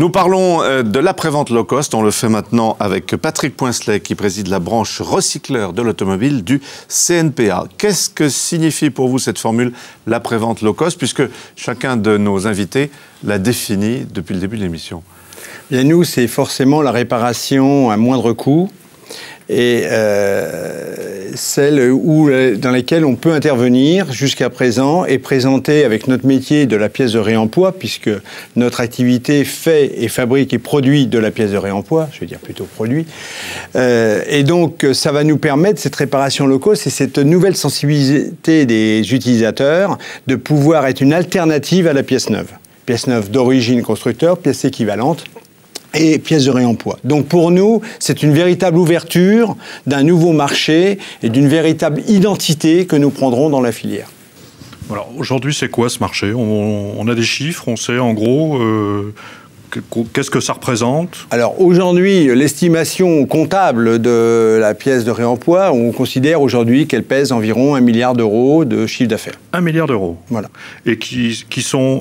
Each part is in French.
Nous parlons de l'après-vente low cost. On le fait maintenant avec Patrick Poincelet, qui préside la branche recycleur de l'automobile du CNPA. Qu'est-ce que signifie pour vous cette formule, l'après-vente low cost, puisque chacun de nos invités l'a définie depuis le début de l'émission? Bien, nous, c'est forcément la réparation à moindre coût et celle dans laquelle on peut intervenir jusqu'à présent et présenter avec notre métier de la pièce de réemploi, puisque notre activité fait et fabrique et produit de la pièce de réemploi, je veux dire plutôt produit. Et donc, ça va nous permettre, cette réparation low cost et cette nouvelle sensibilité des utilisateurs, de pouvoir être une alternative à la pièce neuve. Pièce neuve d'origine constructeur, pièce équivalente et pièces de réemploi. Donc pour nous, c'est une véritable ouverture d'un nouveau marché et d'une véritable identité que nous prendrons dans la filière. Alors aujourd'hui, c'est quoi ce marché? On a des chiffres, on sait en gros qu'est-ce que ça représente? Alors aujourd'hui, l'estimation comptable de la pièce de réemploi, on considère aujourd'hui qu'elle pèse environ 1 milliard d'euros de chiffre d'affaires. 1 milliard d'euros. Voilà. Et qui sont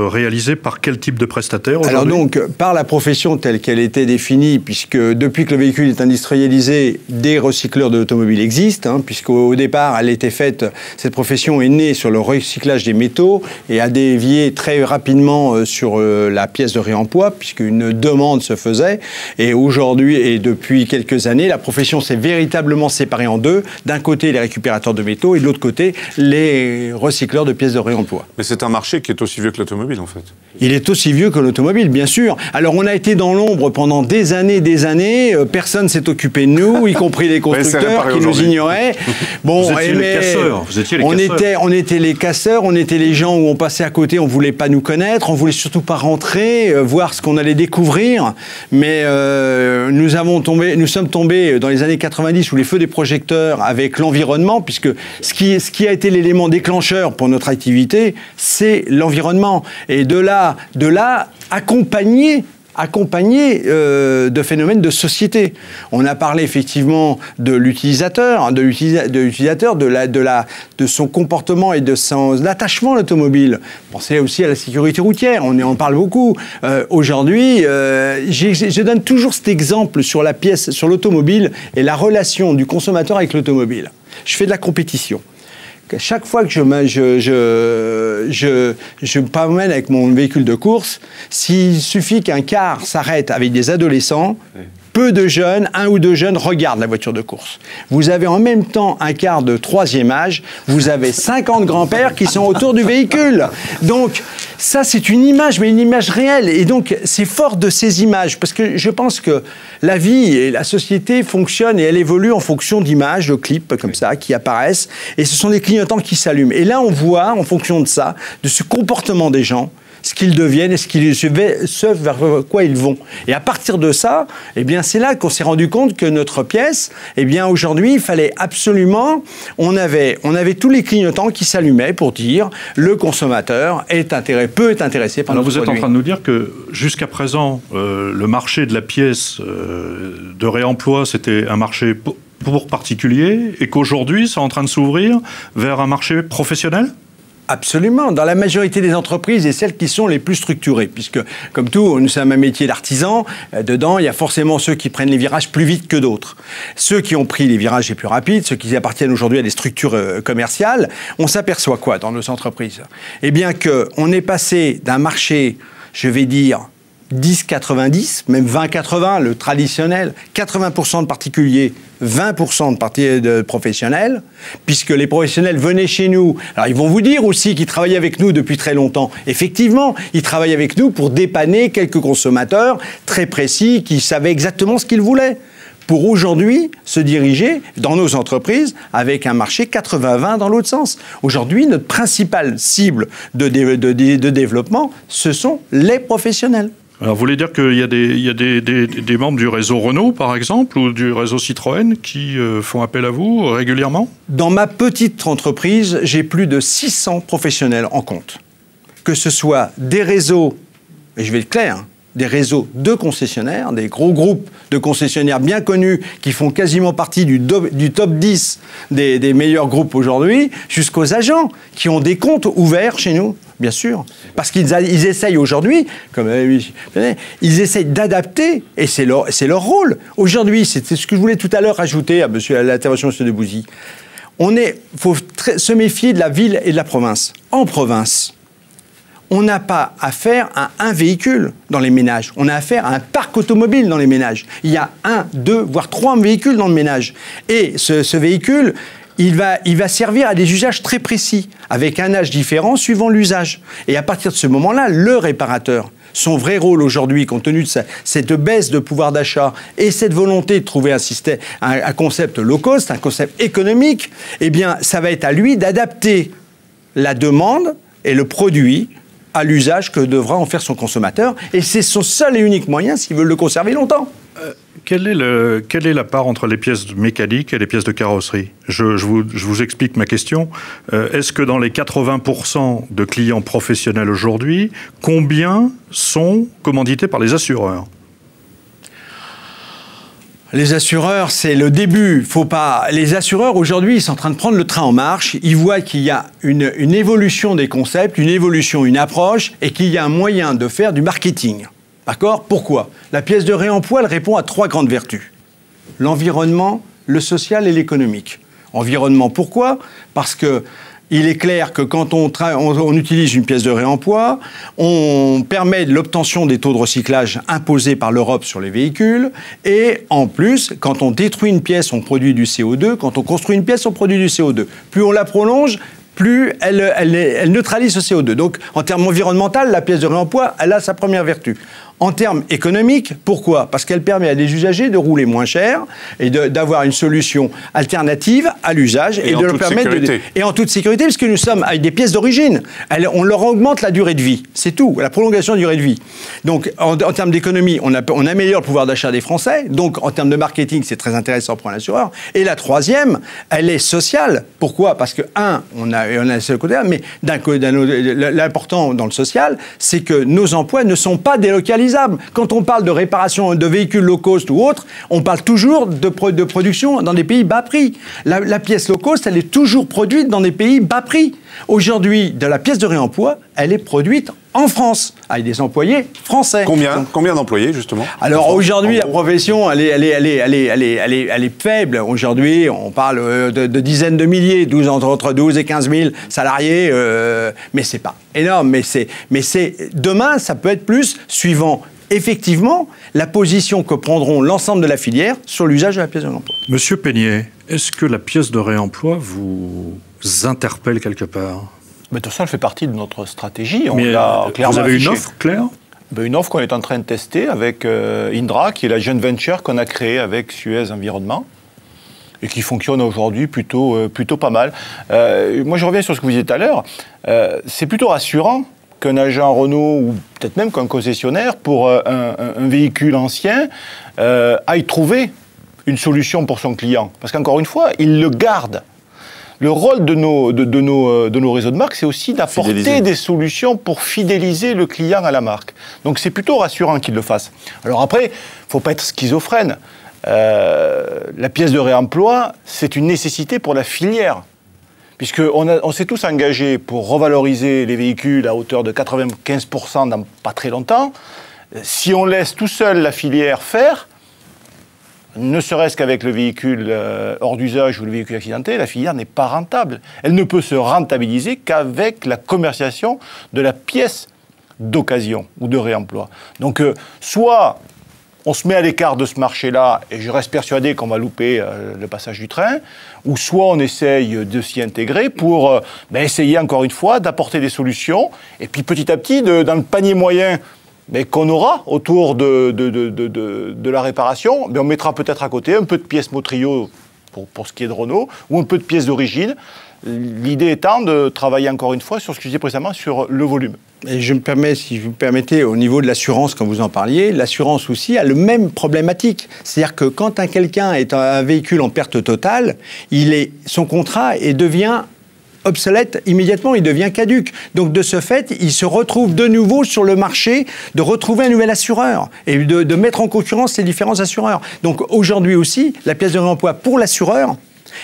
réalisés par quel type de prestataire aujourd'hui? Alors donc, par la profession telle qu'elle était définie, puisque depuis que le véhicule est industrialisé, des recycleurs de l'automobile existent, hein, puisqu'au départ, elle était faite, cette profession est née sur le recyclage des métaux et a dévié très rapidement sur la pièce de réemploi, puisqu'une demande se faisait. Et aujourd'hui, et depuis quelques années, la profession s'est véritablement séparée en deux. D'un côté, les récupérateurs de métaux et de l'autre côté, les recycleurs de pièces de réemploi. Mais c'est un marché qui est aussi vieux que l'automobile, en fait. Il est aussi vieux que l'automobile, bien sûr. Alors, on a été dans l'ombre pendant des années. Personne ne s'est occupé de nous, y compris les constructeurs qui nous ignoraient. Bon, vous étiez les casseurs. Vous étiez les casseurs. On était les casseurs, on était les gens où on passait à côté, on ne voulait pas nous connaître, on ne voulait surtout pas rentrer, voir ce qu'on allait découvrir. Mais nous sommes tombés dans les années 90 sous les feux des projecteurs avec l'environnement, puisque ce qui a été l'élément déclencheur pour notre activité, c'est l'environnement. Et de là, accompagné de phénomènes de société. On a parlé effectivement de l'utilisateur, de son comportement et de son attachement à l'automobile. Pensez aussi à la sécurité routière, on en parle beaucoup. Aujourd'hui, je donne toujours cet exemple sur la pièce, sur l'automobile et la relation du consommateur avec l'automobile. Je fais de la compétition. Chaque fois que je me promène avec mon véhicule de course, s'il suffit qu'un car s'arrête avec des adolescents, peu de jeunes, 1 ou 2 jeunes regardent la voiture de course. Vous avez en même temps un car de 3e âge, vous avez 50 grands-pères qui sont autour du véhicule. Donc ça, c'est une image, mais une image réelle. Et donc, c'est fort de ces images, parce que je pense que la vie et la société fonctionnent et elle évolue en fonction d'images, de clips comme ça, qui apparaissent. Et ce sont des clignotants qui s'allument. Et là, on voit, en fonction de ça, de ce comportement des gens, ce qu'ils deviennent et ce vers quoi ils vont. Et à partir de ça, eh bien, c'est là qu'on s'est rendu compte que notre pièce, eh bien, aujourd'hui, il fallait absolument... On avait tous les clignotants qui s'allumaient pour dire le consommateur peut être intéressé par notre produit. Vous êtes en train de nous dire que jusqu'à présent, le marché de la pièce de réemploi, c'était un marché pour particuliers et qu'aujourd'hui, c'est en train de s'ouvrir vers un marché professionnel ? Absolument. Dans la majorité des entreprises et celles qui sont les plus structurées, puisque, comme tout, nous sommes un métier d'artisan. Dedans, il y a forcément ceux qui prennent les virages plus vite que d'autres. Ceux qui ont pris les virages les plus rapides, ceux qui appartiennent aujourd'hui à des structures commerciales, on s'aperçoit quoi dans nos entreprises? Eh bien qu'on est passé d'un marché, je vais dire, 10-90, même 20-80, le traditionnel, 80% de particuliers, 20% de professionnels, puisque les professionnels venaient chez nous. Alors, ils vont vous dire aussi qu'ils travaillent avec nous depuis très longtemps. Effectivement, ils travaillent avec nous pour dépanner quelques consommateurs très précis qui savaient exactement ce qu'ils voulaient. Pour aujourd'hui se diriger dans nos entreprises avec un marché 80-20 dans l'autre sens. Aujourd'hui, notre principale cible de développement, ce sont les professionnels. Alors, vous voulez dire qu'il y a des membres du réseau Renault, par exemple, ou du réseau Citroën qui font appel à vous régulièrement? Dans ma petite entreprise, j'ai plus de 600 professionnels en compte. Que ce soit des réseaux, et je vais être clair, des réseaux de concessionnaires, des gros groupes de concessionnaires bien connus qui font quasiment partie du top 10 des meilleurs groupes aujourd'hui, jusqu'aux agents qui ont des comptes ouverts chez nous. bien sûr. Parce qu'ils essayent aujourd'hui, comme ils essayent d'adapter, et c'est leur rôle. Aujourd'hui, c'est ce que je voulais tout à l'heure rajouter à l'intervention de M. Debussy. Faut se méfier de la ville et de la province. En province, on n'a pas affaire à un véhicule dans les ménages. On a affaire à un parc automobile dans les ménages. Il y a 1, 2, voire 3 véhicules dans le ménage. Et ce véhicule, il va servir à des usages très précis, avec un âge différent suivant l'usage. Et à partir de ce moment-là, le réparateur, son vrai rôle aujourd'hui, compte tenu de cette baisse de pouvoir d'achat et cette volonté de trouver un concept low cost, un concept économique, eh bien, ça va être à lui d'adapter la demande et le produit à l'usage que devra en faire son consommateur. Et c'est son seul et unique moyen s'il veut le conserver longtemps. Quelle est la part entre les pièces mécaniques et les pièces de carrosserie ? Je vous explique ma question. Est-ce que dans les 80% de clients professionnels aujourd'hui, combien sont commandités par les assureurs ? Les assureurs, c'est le début. Les assureurs, aujourd'hui, ils sont en train de prendre le train en marche. Ils voient qu'il y a une évolution des concepts, une approche, et qu'il y a un moyen de faire du marketing. D'accord ? Pourquoi ? La pièce de réemploi, elle répond à 3 grandes vertus. L'environnement, le social et l'économique. Environnement, pourquoi ? Parce que il est clair que quand on utilise une pièce de réemploi, on permet l'obtention des taux de recyclage imposés par l'Europe sur les véhicules. Et en plus, quand on détruit une pièce, on produit du CO2. Quand on construit une pièce, on produit du CO2. Plus on la prolonge, plus elle neutralise ce CO2. Donc, en termes environnementaux, la pièce de réemploi, elle a sa première vertu. En termes économiques, pourquoi ? Parce qu'elle permet à des usagers de rouler moins cher et d'avoir une solution alternative à l'usage et de leur permettre et en toute sécurité, puisque nous sommes avec des pièces d'origine. On leur augmente la durée de vie, c'est tout, la prolongation de la durée de vie. Donc, en termes d'économie, on améliore le pouvoir d'achat des Français. Donc, en termes de marketing, c'est très intéressant pour un assureur. Et la troisième, elle est sociale. Pourquoi ? Parce que on a ce côté-là, mais l'important dans le social, c'est que nos emplois ne sont pas délocalisés. Quand on parle de réparation de véhicules low cost ou autres, on parle toujours de production dans des pays bas prix. La pièce low cost, elle est toujours produite dans des pays bas prix. Aujourd'hui, de la pièce de réemploi, elle est produite en France, avec des employés français. Combien d'employés, justement ? Alors aujourd'hui, la profession, elle est faible. Aujourd'hui, on parle de dizaines de milliers, entre 12 et 15 000 salariés, mais c'est pas énorme. Mais demain, ça peut être plus, suivant effectivement la position que prendront l'ensemble de la filière sur l'usage de la pièce de réemploi. Monsieur Peignet, est-ce que la pièce de réemploi vous interpelle quelque part ? Mais de toute façon, elle fait partie de notre stratégie. Mais vous avez une offre claire ? Une offre qu'on est en train de tester avec Indra, qui est la joint venture qu'on a créée avec Suez Environnement et qui fonctionne aujourd'hui plutôt pas mal. Moi, je reviens sur ce que vous disiez tout à l'heure. C'est plutôt rassurant qu'un agent Renault ou peut-être même qu'un concessionnaire pour un véhicule ancien aille trouver une solution pour son client. Parce qu'encore une fois, il le garde. Le rôle de nos réseaux de marques, c'est aussi d'apporter des solutions pour fidéliser le client à la marque. Donc c'est plutôt rassurant qu'il le fasse. Alors après, il ne faut pas être schizophrène. La pièce de réemploi, c'est une nécessité pour la filière. Puisqu'on s'est tous engagés pour revaloriser les véhicules à hauteur de 95% dans pas très longtemps. Si on laisse tout seul la filière faire, ne serait-ce qu'avec le véhicule hors d'usage ou le véhicule accidenté, la filière n'est pas rentable. Elle ne peut se rentabiliser qu'avec la commercialisation de la pièce d'occasion ou de réemploi. Donc, soit on se met à l'écart de ce marché-là, et je reste persuadé qu'on va louper le passage du train, ou soit on essaye de s'y intégrer pour essayer, encore une fois, d'apporter des solutions, et puis petit à petit, dans le panier moyen qu'on aura autour de la réparation, on mettra peut-être à côté un peu de pièces Motrio pour ce qui est de Renault, ou un peu de pièces d'origine. L'idée étant de travailler encore une fois sur ce que je disais précédemment, sur le volume. Et je me permets, si vous me permettez, au niveau de l'assurance, quand vous en parliez, l'assurance aussi a le même problématique. C'est-à-dire que quand quelqu'un est un véhicule en perte totale, son contrat devient obsolète immédiatement, il devient caduc. Donc de ce fait, il se retrouve de nouveau sur le marché de retrouver un nouvel assureur et de mettre en concurrence ces différents assureurs. Donc aujourd'hui aussi, la pièce de réemploi pour l'assureur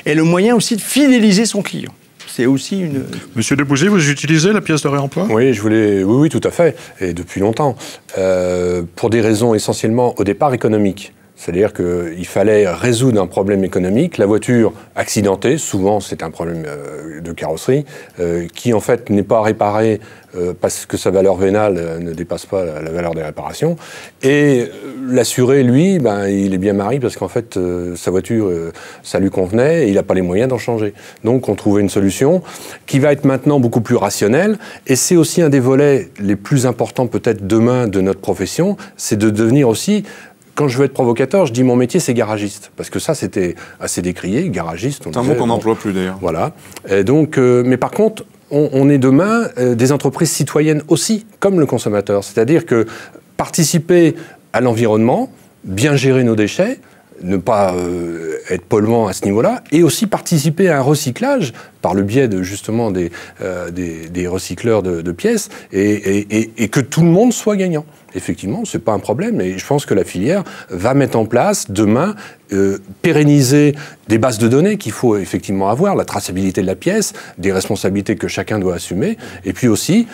est le moyen aussi de fidéliser son client. c'est aussi une... Monsieur Debouzy, vous utilisez la pièce de réemploi? Oui, oui, tout à fait, et depuis longtemps. Pour des raisons essentiellement, au départ, économiques. C'est-à-dire qu'il fallait résoudre un problème économique. La voiture accidentée, souvent c'est un problème de carrosserie, qui en fait n'est pas réparée parce que sa valeur vénale ne dépasse pas la valeur des réparations. Et l'assuré, lui, il est bien marié parce qu'en fait sa voiture, ça lui convenait et il n'a pas les moyens d'en changer. Donc on trouvait une solution qui va être maintenant beaucoup plus rationnelle. Et c'est aussi un des volets les plus importants peut-être demain de notre profession, c'est de devenir aussi... Quand je veux être provocateur, je dis mon métier c'est garagiste. Parce que ça, c'était assez décrié, garagiste. C'est un mot qu'on n'emploie plus d'ailleurs. Voilà. Et donc, mais par contre, on est demain des entreprises citoyennes aussi, comme le consommateur. C'est-à-dire que participer à l'environnement, bien gérer nos déchets, ne pas être polluant à ce niveau-là, et aussi participer à un recyclage par le biais de justement des recycleurs de pièces, et que tout le monde soit gagnant. Effectivement, c'est pas un problème, et je pense que la filière va mettre en place demain, pérenniser des bases de données qu'il faut effectivement avoir, la traçabilité de la pièce, des responsabilités que chacun doit assumer, et puis aussi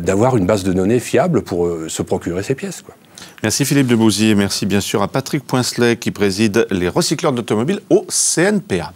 d'avoir une base de données fiable pour se procurer ces pièces, quoi. Merci Philippe Debouzy et merci bien sûr à Patrick Poincelet qui préside les recycleurs d'automobiles au CNPA.